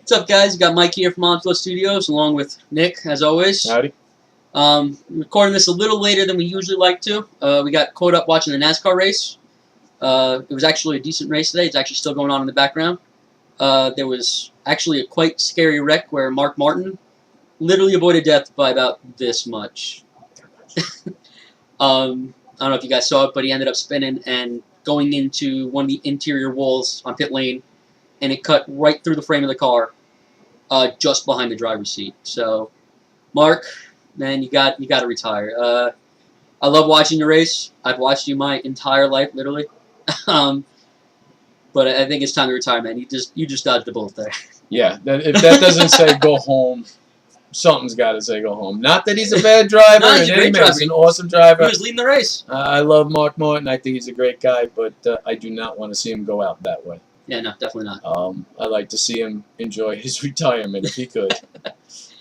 What's up, guys? You got Mike here from Onslaught Studios, along with Nick, as always. Howdy. Recording this a little later than we usually like to. We got caught up watching the NASCAR race. It was actually a decent race today. It's actually still going on in the background. There was actually a quite scary wreck where Mark Martin literally avoided death by about this much. I don't know if you guys saw it, but he ended up spinning and going into one of the interior walls on pit lane, and it cut right through the frame of the car, just behind the driver's seat. So, Mark, man, you got to retire. I love watching the race. I've watched you my entire life, literally. But I think it's time to retire, man. You just dodged the bullet there. Yeah, if that doesn't say go home, something's got to say go home. Not that he's a bad driver. No, he's a great driver. He's an awesome driver. He was leading the race. I love Mark Martin. I think he's a great guy, but I do not want to see him go out that way. Yeah, no, definitely not. I like to see him enjoy his retirement if he could.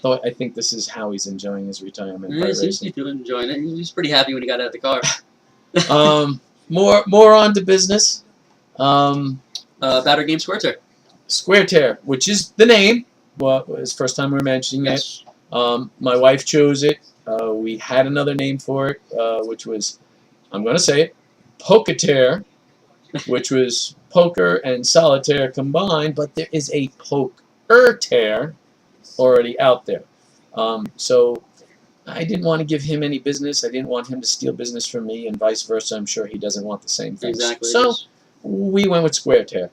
Though I think this is how he's enjoying his retirement. Yeah, he seems to be enjoying it. He's pretty happy when he got out of the car. More on to business. Battery game Squaretaire. Squaretaire, which is the name. Well, it's the first time we're mentioning it. My wife chose it. We had another name for it, which was, I'm going to say it, Poketeer, which was poker and solitaire combined, but there is a Pokerteer already out there. So I didn't want to give him any business. I didn't want him to steal business from me, and vice versa. I'm sure he doesn't want the same thing. Exactly. So we went with Squaretaire.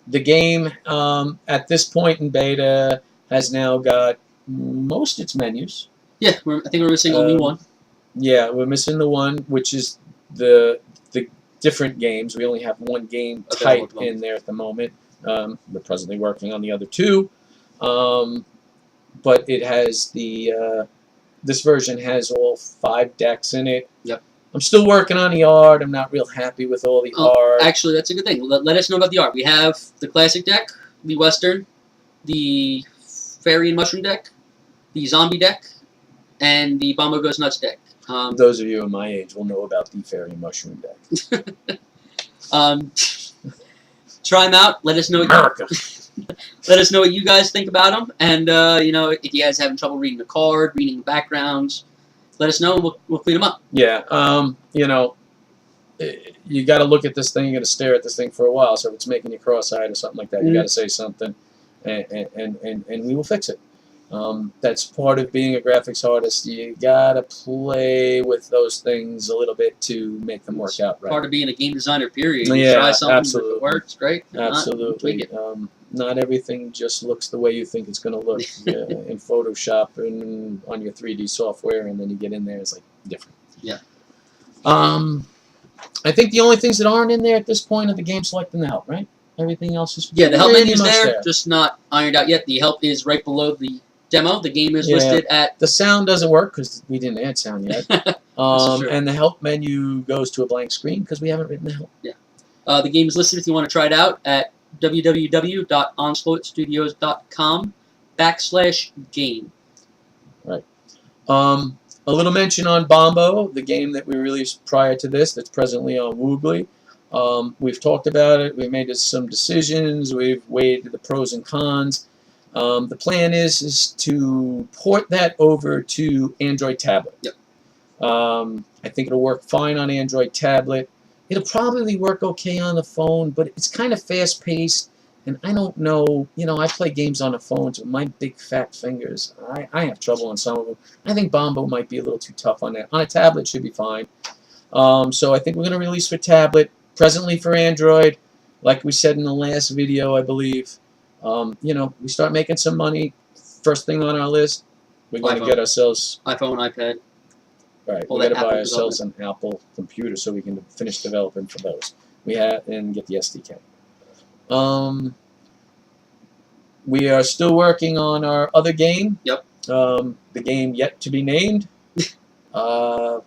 The game, at this point in beta, has now got most its menus. Yeah, I think we're missing only one. Yeah, we're missing the one, which is the different games. We only have one game type in there at the moment. We're presently working on the other two. But it has the this version has all 5 decks in it. Yep. I'm still working on the art. I'm not real happy with all the art. Actually, that's a good thing. Let us know about the art. We have the classic deck, the Western, the Fairy and Mushroom deck, the Zombie deck, and the Bombo Goes Nuts deck. Those of you of my age will know about the Fairy and Mushroom deck. Try them out. Let us know. Let us know what you guys think about them, and if you guys having trouble reading the card, reading the backgrounds, let us know, and we'll clean them up. Yeah, you got to look at this thing. You got to stare at this thing for a while. So if it's making you cross-eyed or something like that, you got to say something, and we will fix it. That's part of being a graphics artist. You got to play with those things a little bit to make them work out right. Part of being a game designer, period. You Yeah, try something, absolutely. if it works, great. If Absolutely. not, tweak it. Not everything just looks the way you think it's going to look in Photoshop and on your 3D software, and then you get in there, it's like different. Yeah. I think the only things that aren't in there at this point are the game select and the help, right? Everything else is Yeah, the help pretty menu's much there, just not ironed out yet. The help is right below the demo. The game is listed at... The sound doesn't work because we didn't add sound yet. And the help menu goes to a blank screen because we haven't written the help. Yeah. The game is listed if you want to try it out at www.onslaughtstudios.com/game. Right. A little mention on Bombo, the game that we released prior to this that's presently on Woogly. We've talked about it. We've made some decisions. We've weighed the pros and cons. The plan is to port that over to Android tablet. Yep. I think it'll work fine on Android tablet. It'll probably work okay on the phone, but it's kind of fast-paced, and I don't know. I play games on the phones with my big fat fingers. I have trouble on some of them. I think Bombo might be a little too tough on that. On a tablet, should be fine. So I think we're going to release for tablet. Presently for Android, like we said in the last video, I believe. We start making some money. First thing on our list, we're going to get ourselves iPhone, iPad. Right, we got to buy ourselves an Apple computer so we can finish developing for those. And get the SDK. We are still working on our other game. Yep. The game yet to be named. We're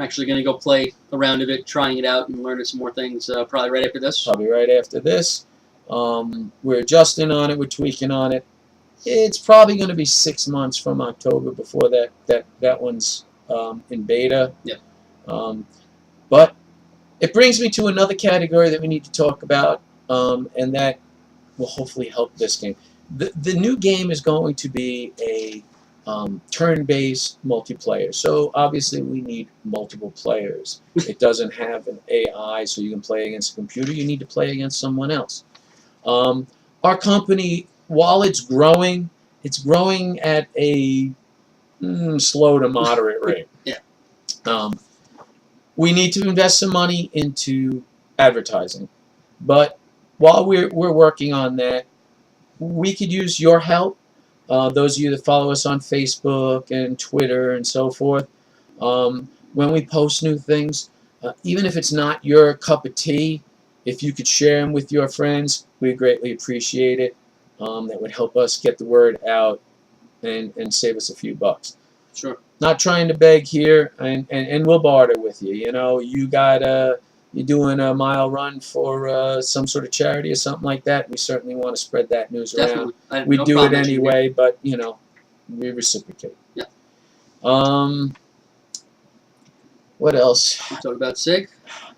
actually going to go play a round of it, trying it out and learning some more things probably right after this. We're adjusting on it. We're tweaking on it. It's probably going to be 6 months from October before that one's in beta. Yeah. But it brings me to another category that we need to talk about, and that will hopefully help this game. The new game is going to be a turn-based multiplayer. So obviously we need multiple players. It doesn't have an AI, so you can play against a computer. You need to play against someone else. Our company, while it's growing at a slow to moderate rate. Yeah. We need to invest some money into advertising, but while we're working on that, we could use your help. Those of you that follow us on Facebook and Twitter and so forth, when we post new things, even if it's not your cup of tea, if you could share them with your friends, we'd greatly appreciate it. That would help us get the word out and save us a few bucks. Sure. Not trying to beg here, and we'll barter with you. You know, you're doing a mile run for some sort of charity or something like that. We certainly want to spread that news Definitely. around. We no do it problem anyway, but you know, we reciprocate. Yeah. What else? We talk about SIG.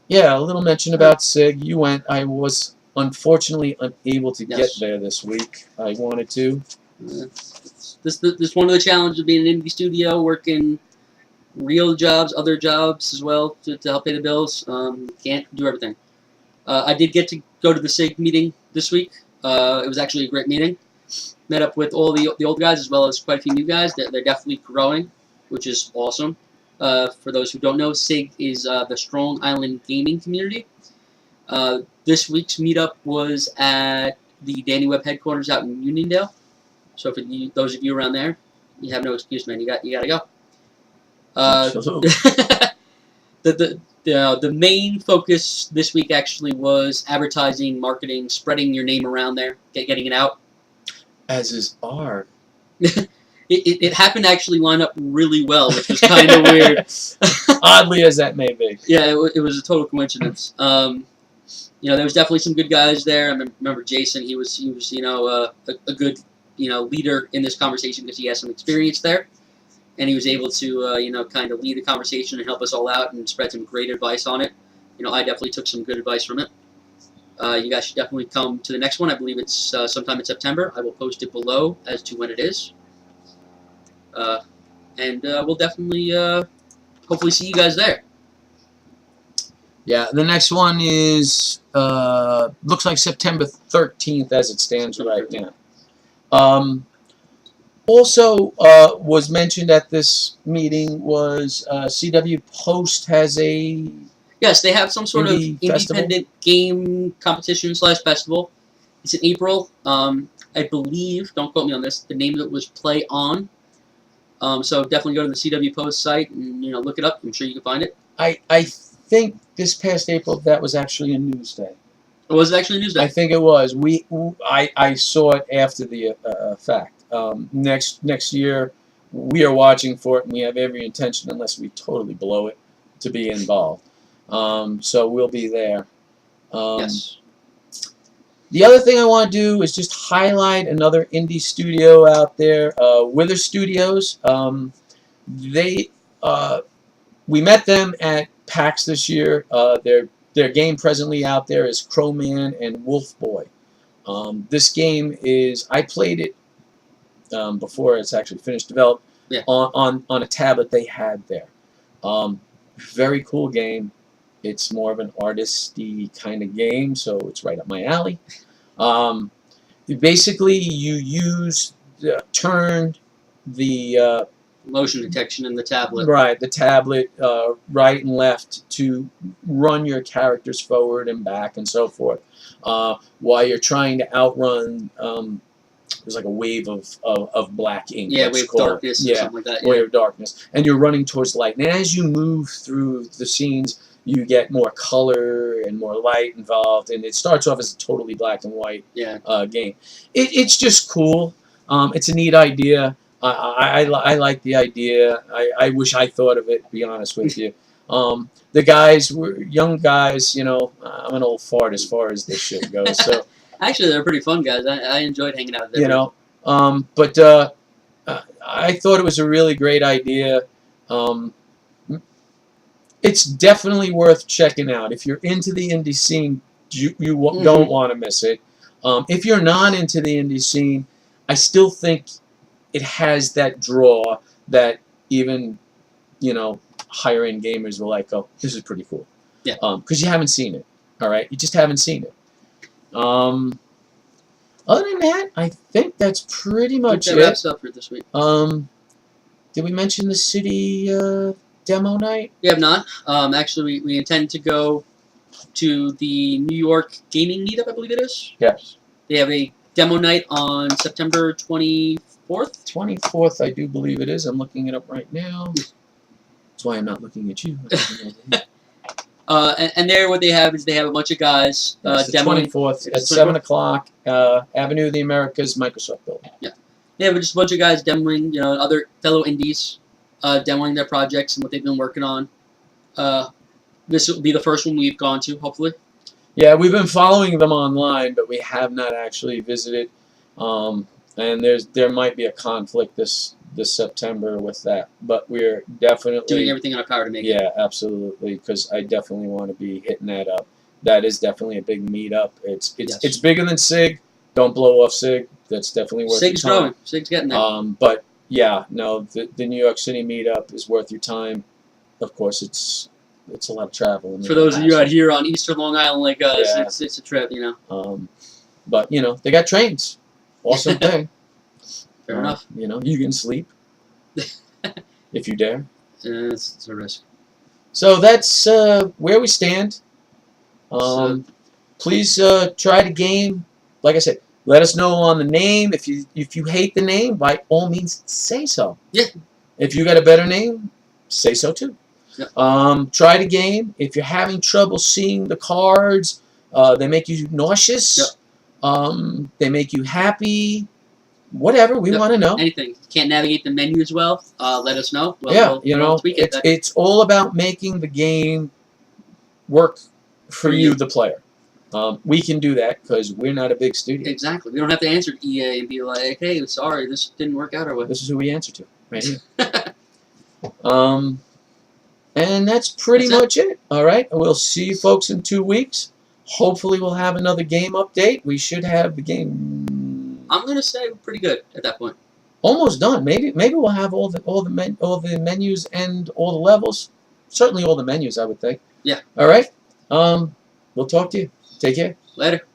Yeah, a little mention about SIG. You went. I was unfortunately unable to get there this week. I wanted to. This one of the challenges of being an indie studio, working real jobs, other jobs as well to help pay the bills. Can't do everything. I did get to go to the SIG meeting this week. It was actually a great meeting. Met up with all the old guys as well as quite a few new guys. They're definitely growing, which is awesome. For those who don't know, SIG is the Strong Island gaming community. This week's meetup was at the Danny Webb headquarters out in Uniondale. So for those of you around there, you have no excuse, man. You gotta go. The main focus this week actually was advertising, marketing, spreading your name around there, getting it out. As is our. It happened to actually line up really well, which was kind of weird. Oddly as that may be. Yeah, it was a total coincidence. There was definitely some good guys there. I remember Jason. He was a good leader in this conversation because he has some experience there, and he was able to kind of lead the conversation and help us all out and spread some great advice on it. I definitely took some good advice from it. You guys should definitely come to the next one. I believe it's sometime in September. I will post it below as to when it is. And we'll definitely hopefully see you guys there. Yeah, the next one is looks like September 13th as it stands right now. Also was mentioned at this meeting was CW Post has a yes, they have some sort of independent game competition / festival. It's in April. I believe, don't quote me on this, the name of it was Play On. So definitely go to the CW Post site and look it up. I'm sure you can find it. I think this past April that was actually a news day. It was actually a news day. I think it was. I saw it after the fact. Next year we are watching for it, and we have every intention, unless we totally blow it, to be involved. So we'll be there. Yes. The other thing I want to do is just highlight another indie studio out there, Wither Studios. We met them at PAX this year. Their game presently out there is Crowman and Wolf Boy. This game is, I played it before it's actually finished developed on a tablet they had there. Very cool game. It's more of an artisty kind of game, so it's right up my alley. Basically, you turn the motion detection in the tablet. Right, the tablet right and left to run your characters forward and back and so forth. While you're trying to outrun, there's like a wave of black ink. Yeah, wave of darkness or something like that. Yeah. Wave of darkness. And you're running towards light. And as you move through the scenes, you get more color and more light involved. And it starts off as a totally black and white game. It's just cool. It's a neat idea. I like the idea. I wish I thought of it, to be honest with you. The guys were young guys, I'm an old fart as far as this shit goes. So actually, they're pretty fun guys. I enjoyed hanging out with them. But I thought it was a really great idea. It's definitely worth checking out. If you're into the indie scene, you don't want to miss it. If you're not into the indie scene, I still think it has that draw that even, you know, higher end gamers will like, oh, this is pretty cool. Yeah. Because you haven't seen it. All right, you just haven't seen it. Other than that, I think that's pretty much that wraps up for this week. Did we mention the city demo night? We have not. Actually, we intend to go to the New York Gaming Meetup, I believe it is. Yes. They have a demo night on September 24th. 24th, I do believe it is. I'm looking it up right now. That's why I'm not looking at you. And there, what they have is they have a bunch of guys It's the demoing. 24th at It's 7 o'clock, Avenue of the Americas, Microsoft Building. Yeah. They have just a bunch of guys demoing, you know, other fellow indies, demoing their projects and what they've been working on. This will be the first one we've gone to, hopefully. Yeah, we've been following them online, but we have not actually visited. And there might be a conflict this September with that, but we're definitely Doing everything in our power to make it. Yeah, absolutely, because I definitely want to be hitting that up. That is definitely a big meetup. It's bigger than SIG. Don't blow off SIG. That's definitely worth SIG's your time. growing. SIG's getting there. But yeah, no, the New York City meetup is worth your time. Of course, it's a lot of travel. For those of you out here on Eastern Long Island like us, Yeah. it's a trip, you know. But you know, they got trains. Awesome thing. Fair enough. You know, you can sleep if you dare. It's a risk. So that's where we stand. Please try the game. Like I said, let us know on the name. If you hate the name, by all means, say so. Yeah. If you got a better name, say so too. Yep. Try the game. If you're having trouble seeing the cards, they make you nauseous. Yep. They make you happy. Whatever, we want to know. Anything. Can't navigate the menu as well, let us know. We'll tweak it. It's all about making the game work for you, the player. We can do that because we're not a big studio. Exactly. We don't have to answer to EA and be like, hey, sorry, this didn't work out our way. This is who we answer to, right here. And that's pretty much it. All right. We'll see you folks in 2 weeks. Hopefully we'll have another game update. We should have the game. I'm gonna say we're pretty good at that point. Almost done. Maybe we'll have all the menus and all the levels. Certainly all the menus, I would think. Yeah. All right. We'll talk to you. Take care. Later.